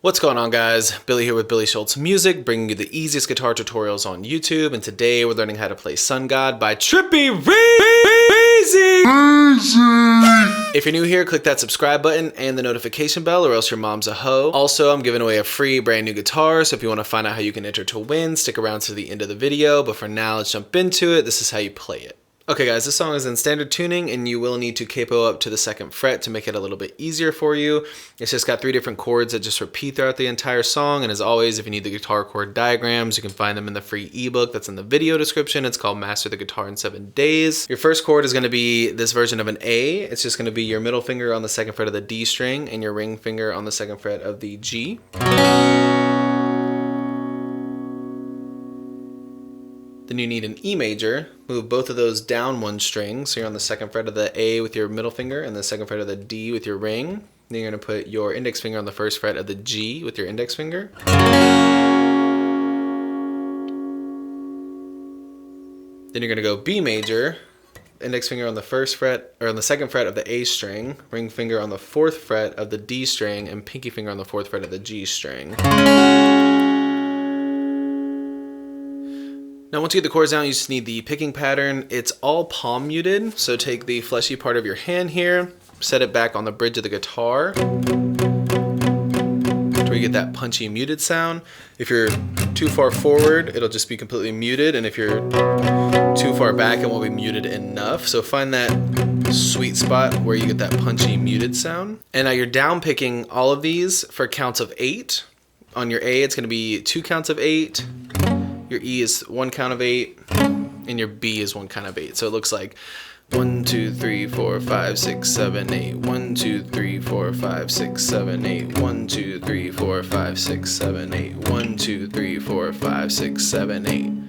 What's going on, guys? Billy here with Billy Schultz Music, bringing you the easiest guitar tutorials on YouTube, and today we're learning how to play Sun God by Trippie. If you're new here, click that subscribe button and the notification bell, or else your mom's a hoe. Also, I'm giving away a free brand new guitar, so if you want to find out how you can enter to win, stick around to the end of the video. But for now, let's jump into it. This is how you play it. Okay guys, this song is in standard tuning and you will need to capo up to the 2nd fret to make it a little bit easier for you. It's just got 3 different chords that just repeat throughout the entire song, and as always, if you need the guitar chord diagrams, you can find them in the free ebook that's in the video description. It's called Master the Guitar in 7 Days. Your first chord is going to be this version of an A. It's just going to be your middle finger on the 2nd fret of the D string and your ring finger on the 2nd fret of the G. Then you need an E major. Move both of those down 1 string. So you're on the 2nd fret of the A with your middle finger and the 2nd fret of the D with your ring. Then you're going to put your index finger on the 1st fret of the G with your index finger. Then you're going to go B major. Index finger on the 1st fret, or on the 2nd fret of the A string. Ring finger on the 4th fret of the D string, and pinky finger on the 4th fret of the G string. Now once you get the chords down, you just need the picking pattern. It's all palm muted, so take the fleshy part of your hand here, set it back on the bridge of the guitar to where you get that punchy muted sound. If you're too far forward, it'll just be completely muted, and if you're too far back, it won't be muted enough. So find that sweet spot where you get that punchy muted sound. And now you're down picking all of these for counts of 8. On your A, it's going to be 2 counts of 8. Your E is 1 count of 8, and your B is 1 count of 8. So it looks like 1, 2, 3, 4, 5, 6, 7, 8. 1, 2, 3, 4, 5, 6, 7, 8. 1, 2, 3, 4, 5, 6, 7, 8. 1, 2, 3, 4, 5, 6, 7, 8. And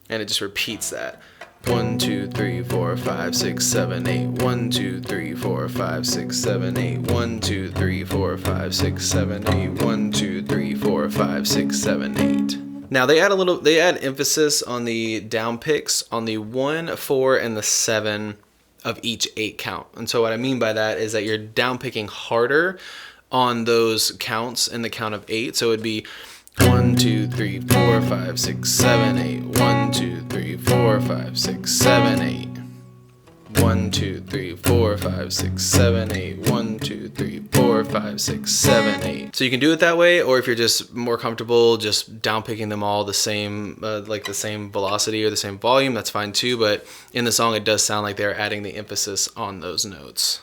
it just repeats that. 1, 2, 3, 4, 5, 6, 7, 8. 1, 2, 3, 4, 5, 6, 7, 8. 1, 2, 3, 4, 5, 6, 7, 8. 1, 2, 3, 4, 5, 6, 7, 8. Now they add emphasis on the down picks on the 1, 4, and the 7 of each 8 count. And so what I mean by that is that you're down picking harder on those counts in the count of 8. So it would be 1, 2, 3, 4, 5, 6, 7, 8. 1, 2, 3, 4, 5, 6, 7, 8. 1, 2, 3, 4, 5, 6, 7, 8. 1, 2, 3, 4, 5, 6, 7, 8. So you can do it that way, or if you're just more comfortable just down picking them all the same, like the same velocity or the same volume, that's fine too. But in the song, it does sound like they're adding the emphasis on those notes.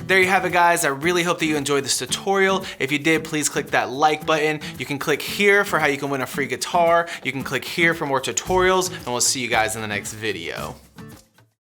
There you have it, guys. I really hope that you enjoyed this tutorial. If you did, please click that like button. You can click here for how you can win a free guitar. You can click here for more tutorials, and we'll see you guys in the next video.